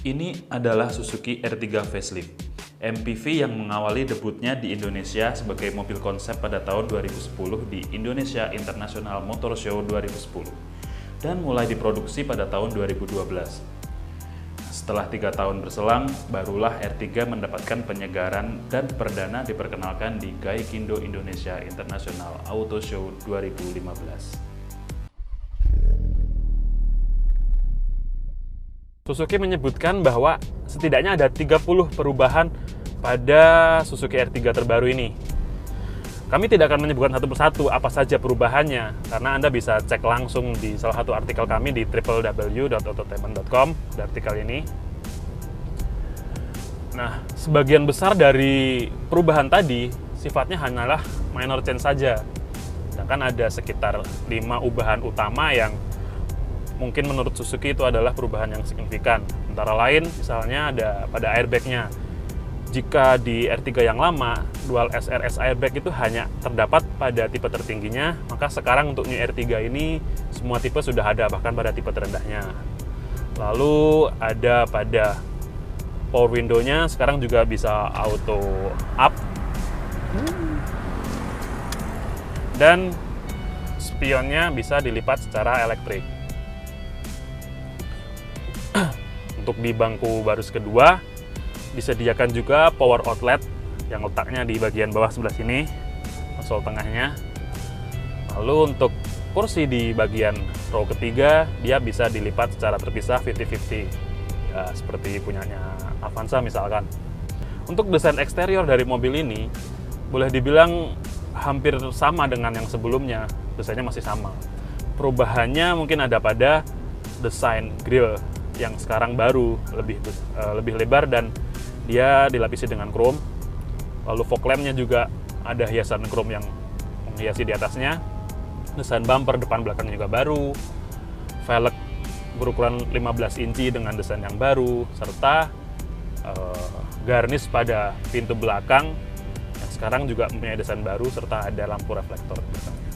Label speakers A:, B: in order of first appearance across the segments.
A: Ini adalah Suzuki R3 Facelift, MPV yang mengawali debutnya di Indonesia sebagai mobil konsep pada tahun 2010 di Indonesia International Motor Show 2010 dan mulai diproduksi pada tahun 2012. Setelah 3 tahun berselang, barulah R3 mendapatkan penyegaran dan perdana diperkenalkan di Gaikindo Indonesia International Auto Show 2015.
B: Suzuki menyebutkan bahwa setidaknya ada 30 perubahan pada Suzuki R3 terbaru ini. Kami tidak akan menyebutkan satu persatu apa saja perubahannya, karena Anda bisa cek langsung di salah satu artikel kami di www.autotainment.com, di artikel ini. Nah, sebagian besar dari perubahan tadi sifatnya hanyalah minor change saja. Sedangkan ada sekitar 5 ubahan utama yang mungkin menurut Suzuki itu adalah perubahan yang signifikan. Antara lain, misalnya ada pada airbag-nya. Jika di R3 yang lama, dual SRS airbag itu hanya terdapat pada tipe tertingginya, maka sekarang untuk New R3 ini semua tipe sudah ada, bahkan pada tipe terendahnya. Lalu ada pada power window-nya, sekarang juga bisa auto up. Dan spionnya bisa dilipat secara elektrik. Untuk di bangku baris kedua disediakan juga power outlet yang letaknya di bagian bawah sebelah sini, konsol tengahnya. Lalu untuk kursi di bagian row ketiga dia bisa dilipat secara terpisah 50-50 ya, seperti punyanya Avanza misalkan. Untuk desain eksterior dari mobil ini boleh dibilang hampir sama dengan yang sebelumnya, desainnya masih sama. Perubahannya mungkin ada pada desain grill yang sekarang baru lebih lebar dan dia dilapisi dengan chrome. Lalu fog lamp-nya juga ada hiasan chrome yang menghiasi di atasnya. Desain bumper depan belakang juga baru. Velg berukuran 15 inci dengan desain yang baru, serta garnish pada pintu belakang yang sekarang juga mempunyai desain baru, serta ada lampu reflektor di belakangnya.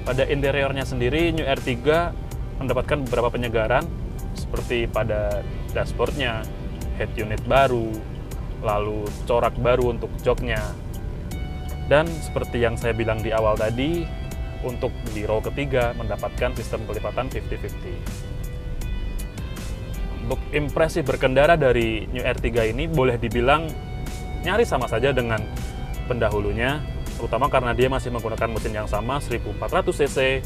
B: Pada interiornya sendiri, New R3 mendapatkan beberapa penyegaran seperti pada dashboardnya, head unit baru, lalu corak baru untuk joknya. Dan seperti yang saya bilang di awal tadi, untuk di row ketiga mendapatkan sistem kelipatan 50-50. Untuk impresi berkendara dari New R3 ini boleh dibilang nyaris sama saja dengan pendahulunya, terutama karena dia masih menggunakan mesin yang sama 1400 cc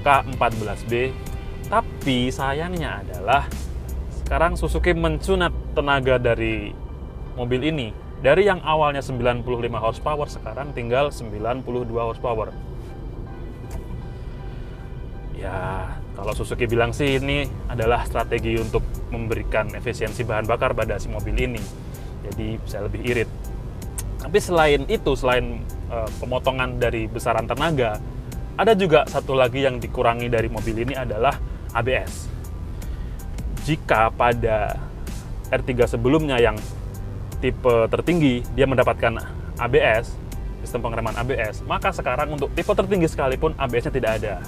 B: K14B. Tapi sayangnya adalah sekarang Suzuki mensunat tenaga dari mobil ini. Dari yang awalnya 95 horsepower, sekarang tinggal 92 horsepower. Ya, kalau Suzuki bilang sih ini adalah strategi untuk memberikan efisiensi bahan bakar pada si mobil ini. Jadi bisa lebih irit. Tapi selain itu, selain pemotongan dari besaran tenaga, ada juga satu lagi yang dikurangi dari mobil ini adalah ABS. Jika pada R3 sebelumnya yang tipe tertinggi dia mendapatkan ABS, sistem pengereman ABS, maka sekarang untuk tipe tertinggi sekalipun ABS-nya tidak ada.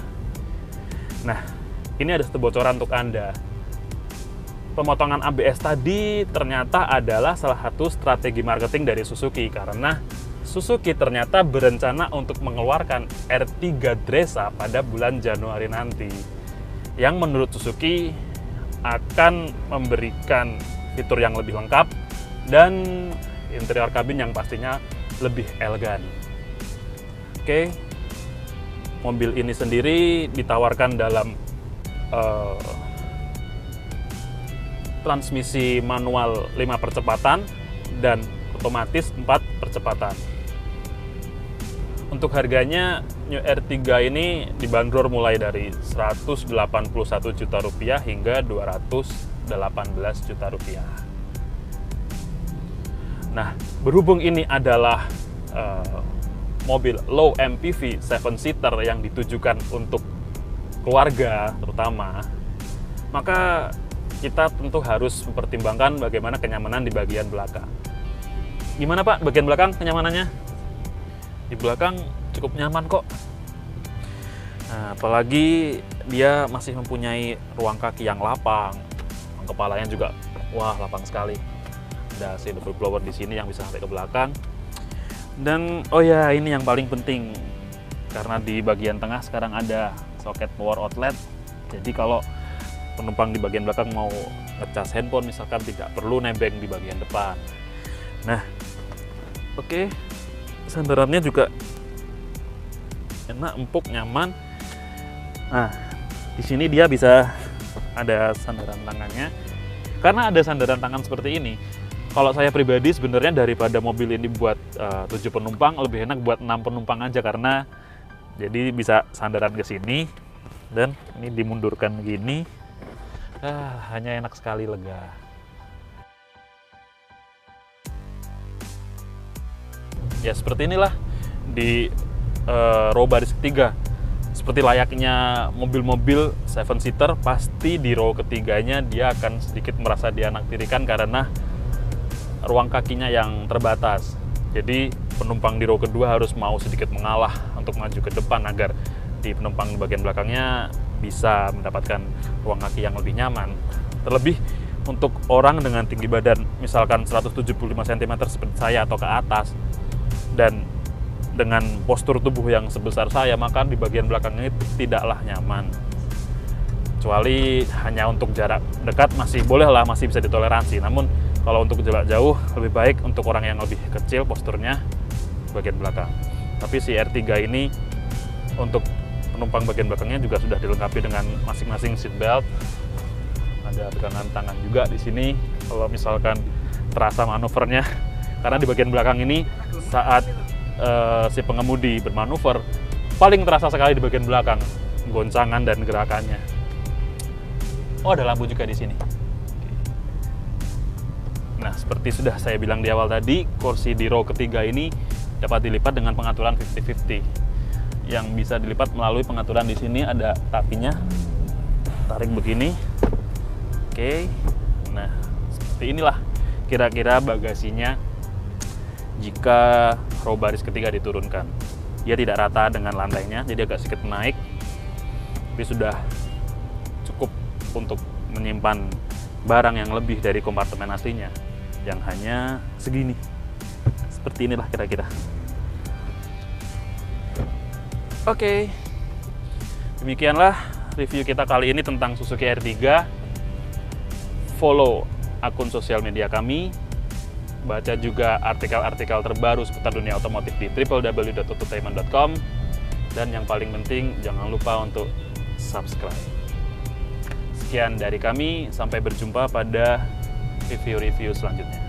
B: Nah, ini ada satu bocoran untuk Anda. Pemotongan ABS tadi ternyata adalah salah satu strategi marketing dari Suzuki, karena Suzuki ternyata berencana untuk mengeluarkan R3 Dresa pada bulan Januari nanti, yang menurut Suzuki akan memberikan fitur yang lebih lengkap dan interior kabin yang pastinya lebih elegan. Oke, mobil ini sendiri ditawarkan dalam transmisi manual 5 percepatan dan otomatis 4 percepatan. Untuk harganya, New R3 ini dibanderol mulai dari 181 juta rupiah hingga 218 juta rupiah. Nah, berhubung ini adalah mobil low MPV 7-seater yang ditujukan untuk keluarga terutama, maka kita tentu harus mempertimbangkan bagaimana kenyamanan di bagian belakang. Gimana Pak, bagian belakang kenyamanannya? Di belakang cukup nyaman kok. Nah, apalagi dia masih mempunyai ruang kaki yang lapang, kepalanya juga wah lapang sekali. Ada AC double blower di sini yang bisa sampai ke belakang. Dan oh ya, ini yang paling penting karena di bagian tengah sekarang ada soket power outlet. Jadi kalau penumpang di bagian belakang mau ngecas handphone misalkan tidak perlu nebeng di bagian depan. Nah, oke, sandarannya juga enak, empuk, nyaman. Nah, di sini dia bisa ada sandaran tangannya. Karena ada sandaran tangan seperti ini, kalau saya pribadi sebenarnya daripada mobil ini buat 7 penumpang, lebih enak buat 6 penumpang aja, karena jadi bisa sandaran ke sini dan ini dimundurkan gini. Hanya enak sekali, lega. Ya seperti inilah di row baris ketiga. Seperti layaknya mobil-mobil 7-seater, pasti di row ketiganya dia akan sedikit merasa dianaktirikan karena ruang kakinya yang terbatas. Jadi penumpang di row kedua harus mau sedikit mengalah untuk maju ke depan agar di penumpang di bagian belakangnya bisa mendapatkan ruang kaki yang lebih nyaman. Terlebih untuk orang dengan tinggi badan, misalkan 175 cm seperti saya atau ke atas, dan dengan postur tubuh yang sebesar saya, maka di bagian belakangnya itu tidaklah nyaman. Kecuali hanya untuk jarak dekat masih boleh lah, masih bisa ditoleransi. Namun kalau untuk jarak jauh, lebih baik untuk orang yang lebih kecil posturnya bagian belakang. Tapi si R3 ini untuk penumpang bagian belakangnya juga sudah dilengkapi dengan masing-masing seat belt. Ada pegangan tangan juga di sini kalau misalkan terasa manuvernya. Karena di bagian belakang ini saat si pengemudi bermanuver paling terasa sekali di bagian belakang goncangan dan gerakannya. Oh, ada lampu juga di sini. Nah, seperti sudah saya bilang di awal tadi, kursi di row ketiga ini dapat dilipat dengan pengaturan 50-50 yang bisa dilipat melalui pengaturan di sini. Ada tapinya, tarik begini. Oke, nah seperti inilah kira-kira bagasinya jika row baris ketiga diturunkan. Dia tidak rata dengan lantainya, jadi agak sedikit naik, tapi sudah cukup untuk menyimpan barang yang lebih dari kompartemen aslinya yang hanya segini. Seperti inilah kira-kira. Oke, demikianlah review kita kali ini tentang Suzuki R3. Follow akun sosial media kami, baca juga artikel-artikel terbaru seputar dunia otomotif di www.autotainment.com, dan yang paling penting jangan lupa untuk subscribe. Sekian dari kami, sampai berjumpa pada review-review selanjutnya.